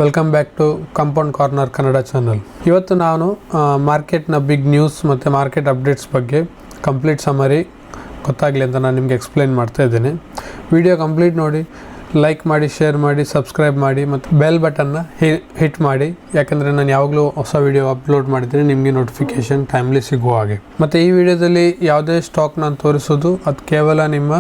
Welcome back to Compound Corner Kannada channel. ಇವತ್ತು ನಾನು ಮಾರ್ಕೆಟ್ನ ಬಿಗ್ ನ್ಯೂಸ್ ಮತ್ತು ಮಾರ್ಕೆಟ್ ಅಪ್ಡೇಟ್ಸ್ ಬಗ್ಗೆ ಕಂಪ್ಲೀಟ್ ಸಮರಿ ಗೊತ್ತಾಗಲಿ ಅಂತ ನಾನು ನಿಮಗೆ ಎಕ್ಸ್ಪ್ಲೈನ್ ಮಾಡ್ತಾ ಇದ್ದೇನೆ. ವಿಡಿಯೋ ಕಂಪ್ಲೀಟ್ ನೋಡಿ, ಲೈಕ್ ಮಾಡಿ, ಶೇರ್ ಮಾಡಿ, ಸಬ್ಸ್ಕ್ರೈಬ್ ಮಾಡಿ ಮತ್ತು ಬೆಲ್ ಬಟನ್ನ ಹಿಟ್ ಮಾಡಿ. ಯಾಕಂದರೆ ನಾನು ಯಾವಾಗಲೂ ಹೊಸ ವಿಡಿಯೋ ಅಪ್ಲೋಡ್ ಮಾಡಿದರೆ ನಿಮಗೆ ನೋಟಿಫಿಕೇಷನ್ ಟೈಮ್ಲಿ ಸಿಗುವ ಹಾಗೆ. ಮತ್ತು ಈ ವಿಡಿಯೋದಲ್ಲಿ ಯಾವುದೇ ಸ್ಟಾಕ್ ನಾನು ತೋರಿಸೋದು ಅದು ಕೇವಲ ನಿಮ್ಮ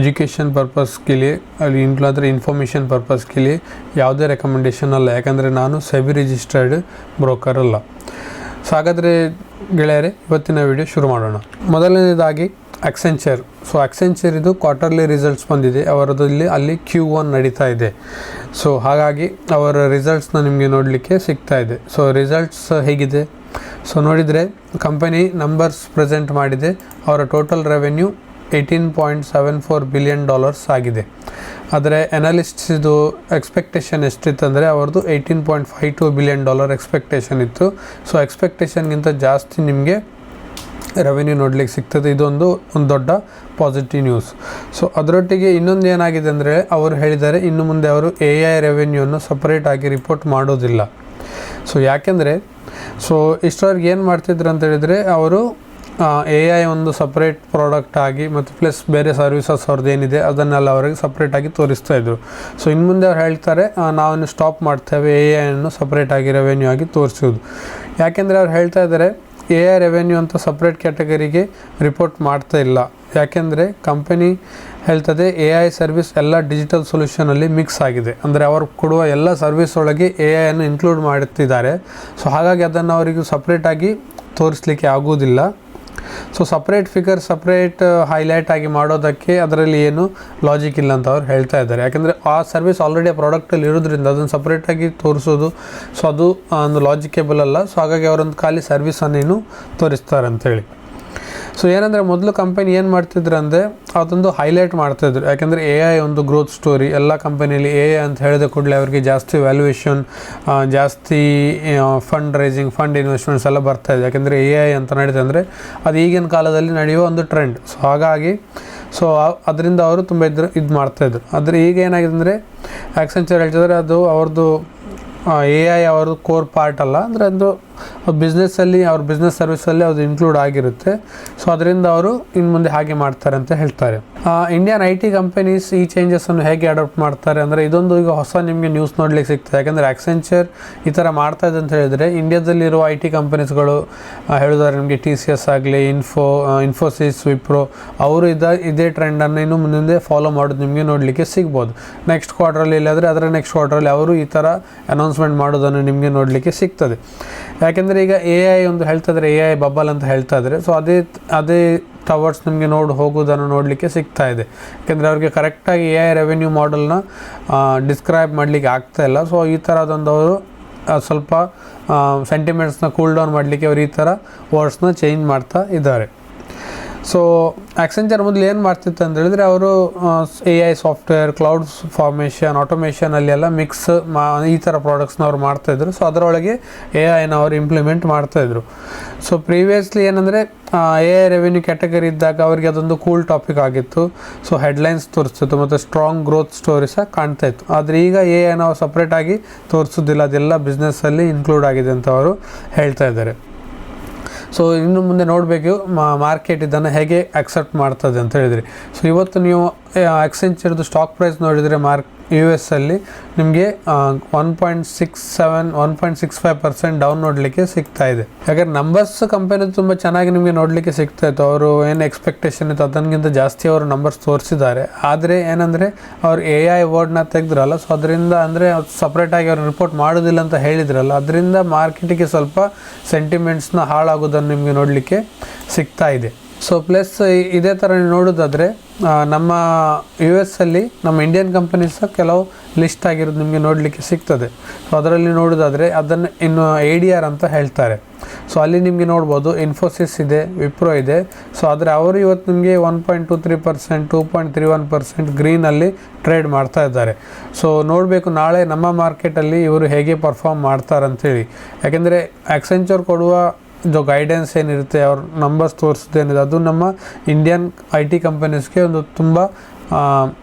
ಎಜುಕೇಷನ್ ಪರ್ಪಸ್ಗೆ, ಅಲ್ಲಿ ಇನ್ಕ್ಲಾದ್ರೆ ಇನ್ಫಾರ್ಮೇಷನ್ ಪರ್ಪಸ್ಗೆ, ಯಾವುದೇ ರೆಕಮೆಂಡೇಷನ್ ಅಲ್ಲ. ಯಾಕಂದರೆ ನಾನು ಸೆಬಿ ರಿಜಿಸ್ಟರ್ಡ್ ಬ್ರೋಕರ್ ಅಲ್ಲ. ಸೊ ಹಾಗಾದರೆ ಗೆಳೆಯರೇ, ಇವತ್ತಿನ ವಿಡಿಯೋ ಶುರು ಮಾಡೋಣ. ಮೊದಲನೇದಾಗಿ ಅಕ್ಸೆಂಚರ್. ಸೊ ಅಕ್ಸೆಂಚರ್ ಇದು ಕ್ವಾರ್ಟರ್ಲಿ ರಿಸಲ್ಟ್ಸ್ ಬಂದಿದೆ ಅವರದಲ್ಲಿ. ಅಲ್ಲಿ Q1 ನಡೀತಾ ಇದೆ. ಸೊ ಹಾಗಾಗಿ ಅವರ ರಿಸಲ್ಟ್ಸ್ನ ನಿಮಗೆ ನೋಡಲಿಕ್ಕೆ ಸಿಗ್ತಾ ಇದೆ. ಸೊ ರಿಸಲ್ಟ್ಸ್ ಹೇಗಿದೆ? ಸೊ ನೋಡಿದರೆ ಕಂಪನಿ ನಂಬರ್ಸ್ ಪ್ರೆಸೆಂಟ್ ಮಾಡಿದೆ. ಅವರ ಟೋಟಲ್ ರೆವೆನ್ಯೂ $18.74 ಬಿಲಿಯನ್ ಆಗಿದೆ. ಆದರೆ ಅನಾಲಿಸ್ಟ್ಸ್ ಇದು ಎಕ್ಸ್ಪೆಕ್ಟೇಷನ್ ಎಷ್ಟಿತ್ತು ಅಂದರೆ ಅವ್ರದ್ದು $18.52 ಬಿಲಿಯನ್ ಎಕ್ಸ್ಪೆಕ್ಟೇಷನ್ ಇತ್ತು. ಸೊ ಎಕ್ಸ್ಪೆಕ್ಟೇಷನ್ಗಿಂತ ಜಾಸ್ತಿ ನಿಮಗೆ ರೆವೆನ್ಯೂ ನೋಡಲಿಕ್ಕೆ ಸಿಗ್ತದೆ. ಇದೊಂದು ದೊಡ್ಡ ಪಾಸಿಟಿವ್ ನ್ಯೂಸ್. ಸೊ ಅದರೊಟ್ಟಿಗೆ ಇನ್ನೊಂದು ಏನಾಗಿದೆ ಅಂದರೆ ಅವರು ಹೇಳಿದ್ದಾರೆ ಇನ್ನು ಮುಂದೆ ಅವರು AI ರೆವೆನ್ಯೂವನ್ನು ಸಪ್ರೇಟಾಗಿ ರಿಪೋರ್ಟ್ ಮಾಡೋದಿಲ್ಲ. ಸೊ ಯಾಕೆಂದರೆ ಇಷ್ಟರವರೆಗೆ ಏನು ಮಾಡ್ತಿದ್ರು ಅಂತ ಹೇಳಿದರೆ ಅವರು AI ಒಂದು ಸಪ್ರೇಟ್ ಪ್ರಾಡಕ್ಟ್ ಆಗಿ ಮತ್ತು ಪ್ಲಸ್ ಬೇರೆ ಸರ್ವಿಸಸ್ ಅವ್ರದ್ದು ಏನಿದೆ ಅದನ್ನೆಲ್ಲ ಅವರಿಗೆ ಸಪ್ರೇಟಾಗಿ ತೋರಿಸ್ತಾ ಇದ್ರು. ಸೊ ಇನ್ನು ಮುಂದೆ ಅವ್ರು ಹೇಳ್ತಾರೆ ನಾವನ್ನು ಸ್ಟಾಪ್ ಮಾಡ್ತೇವೆ AI ಸಪ್ರೇಟಾಗಿ ರೆವೆನ್ಯೂ ಆಗಿ ತೋರಿಸೋದು. ಯಾಕೆಂದರೆ ಅವ್ರು ಹೇಳ್ತಾ ಇದ್ದಾರೆ AI ರೆವೆನ್ಯೂ ಅಂತ ಸಪ್ರೇಟ್ ಕ್ಯಾಟಗರಿಗೆ ರಿಪೋರ್ಟ್ ಮಾಡ್ತಾ ಇಲ್ಲ. ಯಾಕೆಂದರೆ ಕಂಪನಿ ಹೇಳ್ತದೆ AI ಸರ್ವಿಸ್ ಎಲ್ಲ ಡಿಜಿಟಲ್ ಸೊಲ್ಯೂಷನಲ್ಲಿ ಮಿಕ್ಸ್ ಆಗಿದೆ. ಅಂದರೆ ಅವರು ಕೊಡುವ ಎಲ್ಲ ಸರ್ವಿಸ್ ಒಳಗೆ AI ಇನ್ಕ್ಲೂಡ್ ಮಾಡುತ್ತಿದ್ದಾರೆ. ಸೊ ಹಾಗಾಗಿ ಅದನ್ನು ಅವರಿಗೆ ಸಪ್ರೇಟಾಗಿ ತೋರಿಸಲಿಕ್ಕೆ ಆಗೋದಿಲ್ಲ. ಸೊ ಸಪ್ರೇಟ್ ಹೈಲೈಟ್ ಆಗಿ ಮಾಡೋದಕ್ಕೆ ಅದರಲ್ಲಿ ಏನು ಲಾಜಿಕ್ ಇಲ್ಲ ಅಂತ ಅವ್ರು ಹೇಳ್ತಾ ಇದ್ದಾರೆ. ಯಾಕೆಂದರೆ ಆ ಸರ್ವಿಸ್ ಆಲ್ರೆಡಿ ಆ ಪ್ರಾಡಕ್ಟಲ್ಲಿ ಇರೋದ್ರಿಂದ ಅದನ್ನು ಸಪ್ರೇಟಾಗಿ ತೋರಿಸೋದು ಅದು ಒಂದು ಲಾಜಿಕೇಬಲ್ ಅಲ್ಲ. ಸೊ ಹಾಗಾಗಿ ಅವರೊಂದು ಖಾಲಿ ಸರ್ವಿಸನ್ನೇನು ತೋರಿಸ್ತಾರೆ ಅಂಥೇಳಿ. ಸೊ ಏನಂದರೆ ಮೊದಲು ಕಂಪನಿ ಏನು ಮಾಡ್ತಿದ್ರು ಅಂದರೆ ಅದೊಂದು ಹೈಲೈಟ್ ಮಾಡ್ತಾಯಿದ್ರು. ಯಾಕೆಂದರೆ AI ಒಂದು ಗ್ರೋತ್ ಸ್ಟೋರಿ. ಎಲ್ಲ ಕಂಪನಿಯಲ್ಲಿ AI ಅಂತ ಹೇಳಿದ ಕೂಡಲೇ ಅವರಿಗೆ ಜಾಸ್ತಿ ವ್ಯಾಲ್ಯೂಯೇಷನ್, ಜಾಸ್ತಿ ಫಂಡ್ ರೈಸಿಂಗ್, ಫಂಡ್ ಇನ್ವೆಸ್ಟ್ಮೆಂಟ್ಸ್ ಎಲ್ಲ ಬರ್ತಾಯಿದೆ. ಯಾಕೆಂದರೆ AI ಅಂತ ನಡೀತದೆ ಅಂದರೆ ಅದು ಈಗಿನ ಕಾಲದಲ್ಲಿ ನಡೆಯುವ ಒಂದು ಟ್ರೆಂಡ್. ಸೊ ಹಾಗಾಗಿ ಅದರಿಂದ ಅವರು ತುಂಬ ಇದು ಮಾಡ್ತಾಯಿದ್ರು. ಆದರೆ ಈಗ ಏನಾಗಿದೆ ಅಂದರೆ ಆಕ್ಸೆಂಚರ್ ಹೇಳ್ತಿದ್ದಾರೆ ಅದು ಅವ್ರದ್ದು AI ಅವ್ರದ್ದು ಕೋರ್ ಪಾರ್ಟ್ ಅಲ್ಲ. ಅಂದರೆ ಅದು ಬಿಸ್ನೆಸ್ಸಲ್ಲಿ ಅವ್ರ ಬಿಸ್ನೆಸ್ ಸರ್ವಿಸಲ್ಲಿ ಅದು ಇನ್ಕ್ಲೂಡ್ ಆಗಿರುತ್ತೆ. ಸೊ ಅದರಿಂದ ಅವರು ಇನ್ನು ಮುಂದೆ ಹಾಗೆ ಮಾಡ್ತಾರೆ ಅಂತ ಹೇಳ್ತಾರೆ. ಇಂಡಿಯನ್ IT ಕಂಪನೀಸ್ ಈ ಚೇಂಜಸನ್ನು ಹೇಗೆ ಅಡಾಪ್ಟ್ ಮಾಡ್ತಾರೆ ಅಂದರೆ ಇದೊಂದು ಈಗ ಹೊಸ ನಿಮಗೆ ನ್ಯೂಸ್ ನೋಡಲಿಕ್ಕೆ ಸಿಗ್ತದೆ. ಯಾಕೆಂದರೆ ಆಕ್ಸೆಂಚರ್ ಈ ಥರ ಮಾಡ್ತಾ ಇದೆ ಅಂತ ಹೇಳಿದರೆ ಇಂಡಿಯಾದಲ್ಲಿರುವ IT ಕಂಪನೀಸ್ಗಳು ಹೇಳಿದ್ದಾರೆ ನಿಮಗೆ TCS ಆಗಲಿ, ಇನ್ಫೋಸಿಸ್, ವಿಪ್ರೋ ಅವರು ಇದೇ ಟ್ರೆಂಡನ್ನು ಇನ್ನು ಮುಂದೆ ಫಾಲೋ ಮಾಡೋದು ನಿಮಗೆ ನೋಡಲಿಕ್ಕೆ ಸಿಗ್ಬೋದು. ನೆಕ್ಸ್ಟ್ ಕ್ವಾರ್ಟ್ರಲ್ಲಿ ಇಲ್ಲಾದರೆ ಅದರ ನೆಕ್ಸ್ಟ್ ಕ್ವಾರ್ಟ್ರಲ್ಲಿ ಅವರು ಈ ಥರ ಅನೌನ್ಸ್ಮೆಂಟ್ ಮಾಡೋದನ್ನು ನಿಮಗೆ ನೋಡಲಿಕ್ಕೆ ಸಿಗ್ತದೆ. ಯಾಕೆಂದರೆ ಈಗ AI ಒಂದು ಹೇಳ್ತಾ ಇದ್ದಾರೆ AI ಬಬಲ್ ಅಂತ ಹೇಳ್ತಾ ಇದ್ದಾರೆ. ಸೊ ಅದೇ ಟವರ್ಸ್ ನಿಮಗೆ ಹೋಗೋದನ್ನು ನೋಡಲಿಕ್ಕೆ ಸಿಗ್ತಾ ಇದೆ. ಯಾಕೆಂದರೆ ಅವ್ರಿಗೆ ಕರೆಕ್ಟಾಗಿ AI ರೆವೆನ್ಯೂ ಮಾಡೆಲ್ನ ಡಿಸ್ಕ್ರೈಬ್ ಮಾಡಲಿಕ್ಕೆ ಆಗ್ತಾಯಿಲ್ಲ. ಸೊ ಈ ಥರದೊಂದು ಅವರು ಸ್ವಲ್ಪ ಸೆಂಟಿಮೆಂಟ್ಸ್ನ ಕೂಲ್ ಡೌನ್ ಮಾಡಲಿಕ್ಕೆ ಅವರು ಈ ಥರ ವರ್ಡ್ಸ್ನ ಚೇಂಜ್ ಮಾಡ್ತಾ ಇದ್ದಾರೆ. ಸೊ ಆಕ್ಸೆಂಚರ್ ಮೊದಲು ಏನು ಮಾಡ್ತಿತ್ತು ಅಂತ ಹೇಳಿದರೆ ಅವರು AI software, cloud formation, automation ಎಲ್ಲ ಮಿಕ್ಸ್ ಈ ಥರ ಪ್ರಾಡಕ್ಟ್ಸ್ನ ಅವ್ರು ಮಾಡ್ತಾಯಿದ್ರು. ಸೊ ಅದರೊಳಗೆ AI ಅವರು ಇಂಪ್ಲಿಮೆಂಟ್ ಮಾಡ್ತಾಯಿದ್ರು. ಸೊ ಪ್ರೀವಿಯಸ್ಲಿ ಏನಂದರೆ AI ರೆವೆನ್ಯೂ ಕ್ಯಾಟಗರಿ ಇದ್ದಾಗ ಅವರಿಗೆ ಅದೊಂದು ಕೂಲ್ ಟಾಪಿಕ್ ಆಗಿತ್ತು. ಸೊ ಹೆಡ್ಲೈನ್ಸ್ ತೋರಿಸ್ತಿತ್ತು ಮತ್ತು ಸ್ಟ್ರಾಂಗ್ ಗ್ರೋತ್ ಸ್ಟೋರಿ ಸಹ ಕಾಣ್ತಾ ಇತ್ತು. ಆದರೆ ಈಗ AI ನಾವು ಸಪ್ರೇಟಾಗಿ ತೋರಿಸೋದಿಲ್ಲ, ಅದೆಲ್ಲ ಬಿಸ್ನೆಸ್ಸಲ್ಲಿ ಇನ್ಕ್ಲೂಡ್ ಆಗಿದೆ ಅಂತ ಅವರು ಹೇಳ್ತಾ ಇದ್ದಾರೆ. ಸೊ ಇನ್ನು ಮುಂದೆ ನೋಡಬೇಕು ಮಾರ್ಕೆಟ್ ಇದನ್ನು ಹೇಗೆ ಅಕ್ಸೆಪ್ಟ್ ಮಾಡ್ತದೆ ಅಂತ ಹೇಳಿದರೆ. ಸೊ ಇವತ್ತು ನೀವು ಅಕ್ಸೆಂಚರ್ದು ಸ್ಟಾಕ್ ಪ್ರೈಸ್ ನೋಡಿದರೆ US ಅಲ್ಲಿ ನಿಮಗೆ 1.65% ಡೌನ್ ನೋಡಲಿಕ್ಕೆ ಸಿಗ್ತಾ ಇದೆ. ಯಾಕಂದರೆ ನಂಬರ್ಸ್ ಕಂಪನಿ ತುಂಬ ಚೆನ್ನಾಗಿ ನಿಮಗೆ ನೋಡಲಿಕ್ಕೆ ಸಿಗ್ತಾ ಇತ್ತು. ಅವರು ಏನು ಎಕ್ಸ್ಪೆಕ್ಟೇಷನ್ ಇತ್ತು ಅದಕ್ಕಿಂತ ಜಾಸ್ತಿ ಅವರು ನಂಬರ್ಸ್ ತೋರಿಸಿದ್ದಾರೆ. ಆದರೆ ಏನಂದರೆ ಅವ್ರು AI ವರ್ಡ್ನ ತೆಗೆದ್ರಲ್ಲ, ಸೊ ಅದರಿಂದ ಅಂದರೆ ಸಪ್ರೇಟಾಗಿ ಅವ್ರು ರಿಪೋರ್ಟ್ ಮಾಡೋದಿಲ್ಲ ಅಂತ ಹೇಳಿದ್ರಲ್ಲ, ಅದರಿಂದ ಮಾರ್ಕೆಟಿಗೆ ಸ್ವಲ್ಪ ಸೆಂಟಿಮೆಂಟ್ಸ್ನ ಹಾಳಾಗೋದನ್ನು ನಿಮಗೆ ನೋಡಲಿಕ್ಕೆ ಸಿಗ್ತಾ ಇದೆ. ಸೊ ಪ್ಲಸ್ ಇದೇ ಥರ ನೋಡೋದಾದರೆ ನಮ್ಮ US ಅಲ್ಲಿ ನಮ್ಮ ಇಂಡಿಯನ್ ಕಂಪನೀಸ್ ಕೆಲವು ಲಿಸ್ಟ್ ಆಗಿರೋದು ನಿಮಗೆ ನೋಡಲಿಕ್ಕೆ ಸಿಗ್ತದೆ. ಸೊ ಅದರಲ್ಲಿ ನೋಡೋದಾದರೆ ಅದನ್ನು ಇನ್ನು ADR ಅಂತ ಹೇಳ್ತಾರೆ. ಸೊ ಅಲ್ಲಿ ನಿಮಗೆ ನೋಡ್ಬೋದು ಇನ್ಫೋಸಿಸ್ ಇದೆ, ವಿಪ್ರೋ ಇದೆ. ಸೊ ಆದರೆ ಅವರು ಇವತ್ತು ನಿಮಗೆ 1.23%, 2.31% ಗ್ರೀನಲ್ಲಿ ಟ್ರೇಡ್ ಮಾಡ್ತಾ ಇದ್ದಾರೆ. ಸೊ ನೋಡಬೇಕು ನಾಳೆ ನಮ್ಮ ಮಾರ್ಕೆಟಲ್ಲಿ ಇವರು ಹೇಗೆ ಪರ್ಫಾರ್ಮ್ ಮಾಡ್ತಾರಂತೇಳಿ. ಯಾಕೆಂದರೆ ಆಕ್ಸೆಂಚರ್ ಕೊಡುವ ಗೈಡೆನ್ಸ್ ಏನಿರುತ್ತೆ, ಅವ್ರ ನಂಬರ್ಸ್ ತೋರಿಸೋದೇನಿದೆ ಅದು ನಮ್ಮ ಇಂಡಿಯನ್ IT ಕಂಪನೀಸ್ಗೆ ಒಂದು ತುಂಬ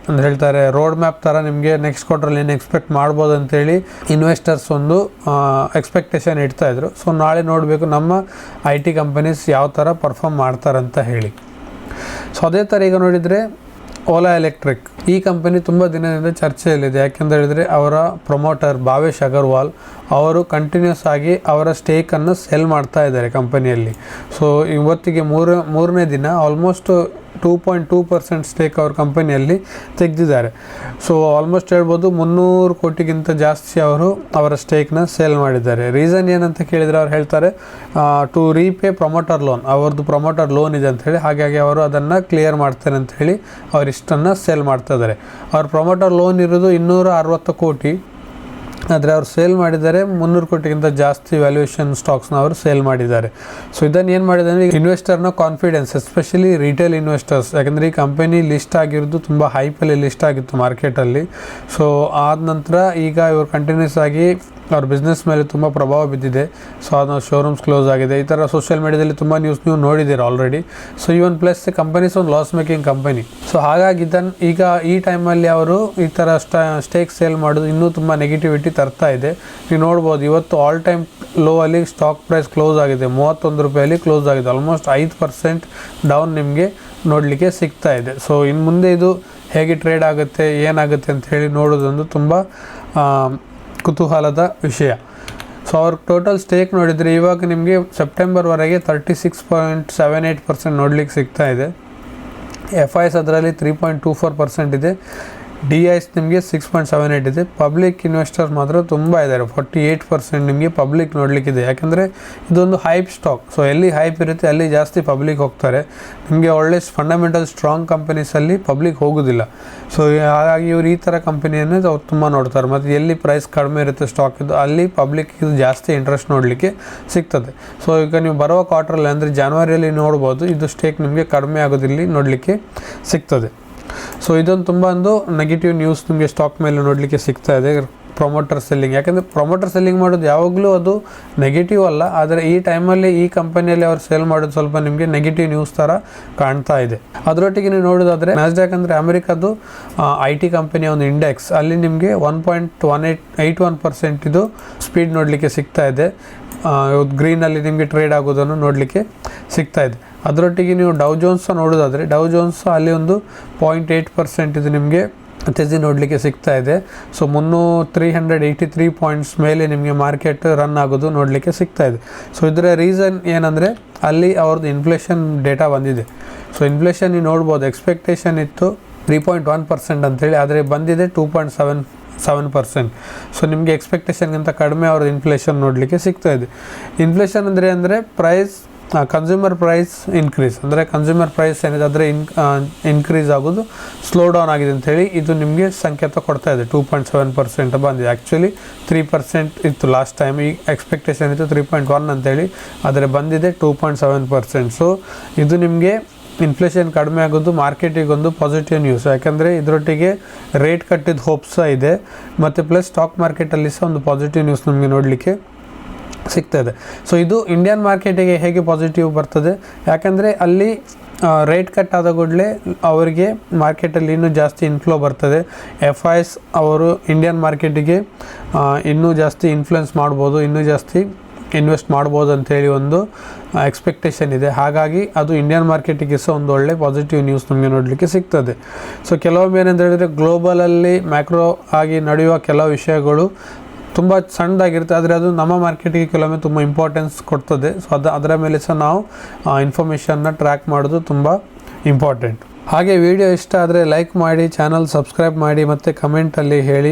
ಅಂತ ಹೇಳ್ತಾರೆ ರೋಡ್ ಮ್ಯಾಪ್ ಥರ ನಿಮಗೆ ನೆಕ್ಸ್ಟ್ ಕ್ವಾರ್ಟರಲ್ಲಿ ಏನು ಎಕ್ಸ್ಪೆಕ್ಟ್ ಮಾಡ್ಬೋದು ಅಂತೇಳಿ ಇನ್ವೆಸ್ಟರ್ಸ್ ಒಂದು ಎಕ್ಸ್ಪೆಕ್ಟೇಷನ್ ಇಡ್ತಾಯಿದ್ರು. ಸೊ ನಾಳೆ ನೋಡಬೇಕು ನಮ್ಮ IT ಕಂಪನೀಸ್ ಯಾವ ಥರ ಪರ್ಫಾರ್ಮ್ ಮಾಡ್ತಾರಂತ ಹೇಳಿ. ಸೊ ಅದೇ ಥರ ಈಗ ನೋಡಿದರೆ ಓಲಾ ಎಲೆಕ್ಟ್ರಿಕ್ ಈ ಕಂಪನಿ ತುಂಬ ದಿನದಿಂದ ಚರ್ಚೆಯಲ್ಲಿದೆ. ಯಾಕೆಂತ ಹೇಳಿದರೆ ಅವರ ಪ್ರಮೋಟರ್ ಭಾವೇಶ್ ಅಗರ್ವಾಲ್ ಅವರು ಕಂಟಿನ್ಯೂಸ್ ಆಗಿ ಅವರ ಸ್ಟೇಕನ್ನು ಸೆಲ್ ಮಾಡ್ತಾ ಇದ್ದಾರೆ ಕಂಪನಿಯಲ್ಲಿ. ಸೊ ಇವತ್ತಿಗೆ ಮೂರನೇ ದಿನ ಆಲ್ಮೋಸ್ಟ್ 2.2% ಸ್ಟೇಕ್ ಅವ್ರ ಕಂಪನಿಯಲ್ಲಿ ತೆಗೆದಿದ್ದಾರೆ. ಸೊ ಆಲ್ಮೋಸ್ಟ್ ಹೇಳ್ಬೋದು 300 ಕೋಟಿಗಿಂತ ಜಾಸ್ತಿ ಅವರು ಅವರ ಸ್ಟೇಕ್ನ ಸೇಲ್ ಮಾಡಿದ್ದಾರೆ. ರೀಸನ್ ಏನಂತ ಕೇಳಿದರೆ ಅವ್ರು ಹೇಳ್ತಾರೆ ಟು ರೀಪೇ ಪ್ರಮೋಟರ್ ಲೋನ್, ಅವ್ರದ್ದು ಪ್ರಮೋಟರ್ ಲೋನ್ ಇದೆ ಅಂಥೇಳಿ, ಹಾಗಾಗಿ ಅವರು ಅದನ್ನು ಕ್ಲಿಯರ್ ಮಾಡ್ತಾರೆ ಅಂಥೇಳಿ ಅವ್ರು ಇಷ್ಟನ್ನು ಸೇಲ್ ಮಾಡ್ತಾ ಇದ್ದಾರೆ. ಅವ್ರ ಪ್ರಮೋಟರ್ ಲೋನ್ ಇರೋದು 260 ಕೋಟಿ, ಆದರೆ ಅವ್ರು ಸೇಲ್ ಮಾಡಿದ್ದಾರೆ 300 ಕೋಟಿಗಿಂತ ಜಾಸ್ತಿ ವ್ಯಾಲ್ಯೂಯೇಷನ್ ಸ್ಟಾಕ್ಸ್ನ ಅವರು ಸೇಲ್ ಮಾಡಿದ್ದಾರೆ. ಸೊ ಇದನ್ನು ಏನು ಮಾಡಿದ್ದಾರೆ, ಇನ್ವೆಸ್ಟರ್ನ ಕಾನ್ಫಿಡೆನ್ಸ್, ಎಸ್ಪೆಷಲಿ ರಿಟೇಲ್ ಇನ್ವೆಸ್ಟರ್ಸ್, ಯಾಕಂದರೆ ಈ ಕಂಪನಿ ಲಿಸ್ಟ್ ಆಗಿರೋದು ತುಂಬ ಹೈಪಲ್ಲಿ ಲಿಸ್ಟ್ ಆಗಿತ್ತು ಮಾರ್ಕೆಟಲ್ಲಿ. ಸೊ ಆದ ನಂತರ ಈಗ ಇವರು ಕಂಟಿನ್ಯೂಸ್ ಆಗಿ ಅವ್ರ ಬಿಸ್ನೆಸ್ ಮೇಲೆ ತುಂಬ ಪ್ರಭಾವ ಬಿದ್ದಿದೆ. ಸೊ ಅದು ಶೋರೂಮ್ಸ್ ಕ್ಲೋಸ್ ಆಗಿದೆ, ಈ ಥರ ಸೋಷಿಯಲ್ ಮೀಡಿಯಾದಲ್ಲಿ ತುಂಬ ನ್ಯೂಸ್ ನೀವು ನೋಡಿದ್ದೀರ already. So even plus companies ಒಂದು ಲಾಸ್ ಮೇಕಿಂಗ್ ಕಂಪನಿ. ಸೊ ಹಾಗಾಗಿ ಇದನ್ನು ಈಗ ಈ ಟೈಮಲ್ಲಿ ಅವರು ಈ ಥರ ಸ್ಟೇಕ್ ಸೇಲ್ ಮಾಡೋದು ಇನ್ನೂ ತುಂಬ ನೆಗೆಟಿವಿಟಿ ತರ್ತಾ ಇದೆ. ನೀವು ನೋಡ್ಬೋದು ಇವತ್ತು ಆಲ್ ಟೈಮ್ ಲೋ ಅಲ್ಲಿ ಸ್ಟಾಕ್ ಪ್ರೈಸ್ ಕ್ಲೋಸ್ ಆಗಿದೆ, 31 ರೂಪಾಯಲ್ಲಿ ಕ್ಲೋಸ್ ಆಗಿದೆ. ಆಲ್ಮೋಸ್ಟ್ 5% ಡೌನ್ ನಿಮಗೆ ನೋಡಲಿಕ್ಕೆ ಸಿಗ್ತಾ ಇದೆ. ಸೊ ಇನ್ನು ಮುಂದೆ ಇದು ಹೇಗೆ ಟ್ರೇಡ್ ಆಗುತ್ತೆ ಏನಾಗುತ್ತೆ ಅಂತ ಹೇಳಿ ನೋಡೋದೊಂದು ತುಂಬ ಕುತೂಹಲದ ವಿಷಯ. ಸೊ ಅವ್ರ ಟೋಟಲ್ ಸ್ಟೇಕ್ ನೋಡಿದರೆ ಇವಾಗ ನಿಮಗೆ ಸೆಪ್ಟೆಂಬರ್ವರೆಗೆ 36.78% ನೋಡಲಿಕ್ಕೆ ಸಿಗ್ತಾ ಇದೆ. FIS ಅದರಲ್ಲಿ 3.24% ಇದೆ. DIS ನಿಮಗೆ 6.78 ಇದೆ. ಪಬ್ಲಿಕ್ ಇನ್ವೆಸ್ಟರ್ಸ್ ಮಾತ್ರ ತುಂಬ ಇದ್ದಾರೆ, 48% ನಿಮಗೆ ಪಬ್ಲಿಕ್ ನೋಡಲಿಕ್ಕಿದೆ. ಯಾಕೆಂದರೆ ಇದೊಂದು ಹೈಪ್ ಸ್ಟಾಕ್. ಸೊ ಎಲ್ಲಿ ಹೈಪ್ ಇರುತ್ತೆ ಅಲ್ಲಿ ಜಾಸ್ತಿ ಪಬ್ಲಿಕ್ ಹೋಗ್ತಾರೆ. ನಿಮಗೆ ಒಳ್ಳೆ ಫಂಡಮೆಂಟಲ್ ಸ್ಟ್ರಾಂಗ್ ಕಂಪನೀಸಲ್ಲಿ ಪಬ್ಲಿಕ್ ಹೋಗೋದಿಲ್ಲ. ಸೊ ಹಾಗಾಗಿ ಇವರು ಈ ಥರ ಕಂಪನಿಯನ್ನು ಅವ್ರು ತುಂಬ ನೋಡ್ತಾರೆ. ಮತ್ತು ಎಲ್ಲಿ ಪ್ರೈಸ್ ಕಡಿಮೆ ಇರುತ್ತೆ ಸ್ಟಾಕ್ ಇದು ಅಲ್ಲಿ ಪಬ್ಲಿಕ್ ಇದು ಜಾಸ್ತಿ ಇಂಟ್ರೆಸ್ಟ್ ನೋಡಲಿಕ್ಕೆ ಸಿಗ್ತದೆ. ಸೊ ಈಗ ನೀವು ಬರುವ ಕ್ವಾರ್ಟರಲ್ಲಿ ಅಂದರೆ ಜನವರಿಯಲ್ಲಿ ನೋಡ್ಬೋದು ಇದು ಸ್ಟೇಕ್ ನಿಮಗೆ ಕಡಿಮೆ ಆಗೋದಿಲ್ಲಿ ನೋಡಲಿಕ್ಕೆ ಸಿಗ್ತದೆ. ಸೊ ಇದೊಂದು ತುಂಬ ಒಂದು ನೆಗೆಟಿವ್ ನ್ಯೂಸ್ ನಿಮಗೆ ಸ್ಟಾಕ್ ಮೇಲೆ ನೋಡಲಿಕ್ಕೆ ಸಿಗ್ತಾ ಇದೆ, ಪ್ರೊಮೋಟರ್ ಸೆಲ್ಲಿಂಗ್. ಯಾಕಂದರೆ ಪ್ರೊಮೋಟರ್ ಸೆಲ್ಲಿಂಗ್ ಮಾಡೋದು ಯಾವಾಗಲೂ ಅದು ನೆಗೆಟಿವ್ ಅಲ್ಲ, ಆದರೆ ಈ ಟೈಮಲ್ಲಿ ಈ ಕಂಪನಿಯಲ್ಲಿ ಅವ್ರು ಸೇಲ್ ಮಾಡೋದು ಸ್ವಲ್ಪ ನಿಮಗೆ ನೆಗೆಟಿವ್ ನ್ಯೂಸ್ ಥರ ಕಾಣ್ತಾ ಇದೆ. ಅದರೊಟ್ಟಿಗೆ ನೀವು ನೋಡೋದಾದರೆ ನ್ಯಾಸ್ಡ್ಯಾಕ್ ಅಂದರೆ ಅಮೆರಿಕದ್ದು IT ಕಂಪನಿಯ ಒಂದು ಇಂಡೆಕ್ಸ್, ಅಲ್ಲಿ ನಿಮಗೆ 1.81% ಇದು ಸ್ಪೀಡ್ ನೋಡಲಿಕ್ಕೆ ಸಿಗ್ತಾ ಇದೆ. ಗ್ರೀನಲ್ಲಿ ನಿಮಗೆ ಟ್ರೇಡ್ ಆಗೋದನ್ನು ನೋಡಲಿಕ್ಕೆ ಸಿಗ್ತಾ ಇದೆ. ಅದರೊಟ್ಟಿಗೆ ನೀವು ಡೌ ಜೋನ್ಸ್ ನೋಡೋದಾದರೆ ಡೌ ಜೋನ್ಸ್ ಅಲ್ಲಿ ಒಂದು 0.8% ಇದು ನಿಮಗೆ ತೆಜಿ ನೋಡಲಿಕ್ಕೆ ಸಿಗ್ತಾ ಇದೆ. ಸೊ 383 ಪಾಯಿಂಟ್ಸ್ ಮೇಲೆ ನಿಮಗೆ ಮಾರ್ಕೆಟ್ ರನ್ ಆಗೋದು ನೋಡಲಿಕ್ಕೆ ಸಿಗ್ತಾ ಇದೆ. ಸೊ ಇದರ ರೀಸನ್ ಏನಂದರೆ ಅಲ್ಲಿ ಅವ್ರದ್ದು ಇನ್ಫ್ಲೇಷನ್ ಡೇಟಾ ಬಂದಿದೆ. ಸೊ ಇನ್ಫ್ಲೇಷನ್ ನೀವು ನೋಡ್ಬೋದು, ಎಕ್ಸ್ಪೆಕ್ಟೇಷನ್ ಇತ್ತು 3.1% ಅಂತೇಳಿ, ಆದರೆ ಬಂದಿದೆ 2.7%. ಸೊ ನಿಮಗೆ ಎಕ್ಸ್ಪೆಕ್ಟೇಷನ್ಗಿಂತ ಕಡಿಮೆ ಅವ್ರದ್ದು ಇನ್ಫ್ಲೇಷನ್ ನೋಡಲಿಕ್ಕೆ ಸಿಗ್ತಾ ಇದೆ. ಇನ್ಫ್ಲೇಷನ್ ಅಂದರೆ ಪ್ರೈಸ್ ಕನ್ಸ್ಯೂಮರ್ ಪ್ರೈಸ್ ಇನ್ಕ್ರೀಸ್, ಅಂದರೆ ಕನ್ಸ್ಯೂಮರ್ ಪ್ರೈಸ್ ಏನಿದೆ ಅದರ ಇನ್ಕ್ರೀಸ್ ಆಗೋದು ಸ್ಲೋ ಡೌನ್ ಆಗಿದೆ ಅಂಥೇಳಿ ಇದು ನಿಮಗೆ ಸಂಕೇತ ಕೊಡ್ತಾ ಇದೆ. 2.7% ಬಂದಿದೆ. ಆ್ಯಕ್ಚುಲಿ 3% ಇತ್ತು ಲಾಸ್ಟ್ ಟೈಮ್, ಈ ಎಕ್ಸ್ಪೆಕ್ಟೇಷನ್ ಇತ್ತು 3.1 ಅಂತೇಳಿ, ಆದರೆ ಬಂದಿದೆ 2.7%. ಸೊ ಇದು ನಿಮಗೆ ಇನ್ಫ್ಲೇಷನ್ ಕಡಿಮೆ ಆಗೋದು ಮಾರ್ಕೆಟಿಗೊಂದು ಪಾಸಿಟಿವ್ ನ್ಯೂಸ್. ಯಾಕಂದರೆ ಇದರೊಟ್ಟಿಗೆ ರೇಟ್ ಕಟ್ಟಿದ ಹೋಪ್ಸ್ ಇದೆ, ಮತ್ತು ಪ್ಲಸ್ ಸ್ಟಾಕ್ ಮಾರ್ಕೆಟಲ್ಲಿ ಸಹ ಒಂದು ಪಾಸಿಟಿವ್ ನ್ಯೂಸ್ ನಮಗೆ ನೋಡಲಿಕ್ಕೆ ಸಿಗ್ತದೆ. ಸೊ ಇದು ಇಂಡಿಯನ್ ಮಾರ್ಕೆಟಿಗೆ ಹೇಗೆ ಪಾಸಿಟಿವ್ ಬರ್ತದೆ, ಯಾಕಂದರೆ ಅಲ್ಲಿ ರೇಟ್ ಕಟ್ ಆದ ಕೂಡಲೇ ಅವರಿಗೆ ಮಾರ್ಕೆಟಲ್ಲಿ ಇನ್ನೂ ಜಾಸ್ತಿ ಇನ್ಫ್ಲೋ ಬರ್ತದೆ. FIS ಅವರು ಇಂಡಿಯನ್ ಮಾರ್ಕೆಟಿಗೆ ಇನ್ನೂ ಜಾಸ್ತಿ ಇನ್ಫ್ಲುಯೆನ್ಸ್ ಮಾಡ್ಬೋದು, ಇನ್ನೂ ಜಾಸ್ತಿ ಇನ್ವೆಸ್ಟ್ ಮಾಡ್ಬೋದು ಅಂಥೇಳಿ ಒಂದು ಎಕ್ಸ್ಪೆಕ್ಟೇಷನ್ ಇದೆ. ಹಾಗಾಗಿ ಅದು ಇಂಡಿಯನ್ ಮಾರ್ಕೆಟಿಗೆ ಸಹ ಒಂದು ಒಳ್ಳೆ ಪಾಸಿಟಿವ್ ನ್ಯೂಸ್ ನಮಗೆ ನೋಡಲಿಕ್ಕೆ ಸಿಗ್ತದೆ. ಸೊ ಕೆಲವೊಮ್ಮೆ ಏನಂತ ಹೇಳಿದರೆ ಗ್ಲೋಬಲಲ್ಲಿ ಮ್ಯಾಕ್ರೋ ಆಗಿ ನಡೆಯುವ ಕೆಲವು ವಿಷಯಗಳು ತುಂಬ ಸಣ್ಣದಾಗಿರುತ್ತೆ, ಆದರೆ ಅದು ನಮ್ಮ ಮಾರ್ಕೆಟಿಗೆ ಕೆಲವೊಮ್ಮೆ ತುಂಬ ಇಂಪಾರ್ಟೆನ್ಸ್ ಕೊಡ್ತದೆ. ಸೊ ಅದರ ಮೇಲೆ ಸಹ ನಾವು ಇನ್ಫಾರ್ಮೇಷನ್ನ ಟ್ರ್ಯಾಕ್ ಮಾಡೋದು ತುಂಬ ಇಂಪಾರ್ಟೆಂಟ್. ಹಾಗೆ ವಿಡಿಯೋ ಇಷ್ಟ ಆದರೆ ಲೈಕ್ ಮಾಡಿ, ಚಾನಲ್ ಸಬ್ಸ್ಕ್ರೈಬ್ ಮಾಡಿ, ಮತ್ತು ಕಮೆಂಟಲ್ಲಿ ಹೇಳಿ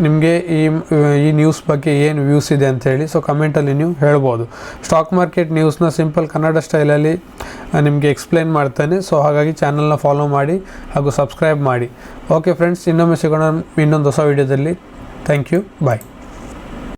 ನಿಮಗೆ ಈ ನ್ಯೂಸ್ ಬಗ್ಗೆ ಏನು ವ್ಯೂಸ್ ಇದೆ ಅಂಥೇಳಿ. ಸೊ ಕಮೆಂಟಲ್ಲಿ ನೀವು ಹೇಳ್ಬೋದು. ಸ್ಟಾಕ್ ಮಾರ್ಕೆಟ್ ನ್ಯೂಸ್ನ ಸಿಂಪಲ್ ಕನ್ನಡ ಸ್ಟೈಲಲ್ಲಿ ನಿಮಗೆ ಎಕ್ಸ್ಪ್ಲೇನ್ ಮಾಡ್ತೇನೆ. ಸೊ ಹಾಗಾಗಿ ಚಾನಲ್ನ ಫಾಲೋ ಮಾಡಿ ಹಾಗೂ ಸಬ್ಸ್ಕ್ರೈಬ್ ಮಾಡಿ. ಓಕೆ ಫ್ರೆಂಡ್ಸ್, ಇನ್ನೊಮ್ಮೆ ಸಿಗೋಣ ಇನ್ನೊಂದು ಹೊಸ ವಿಡಿಯೋದಲ್ಲಿ. Thank you, bye.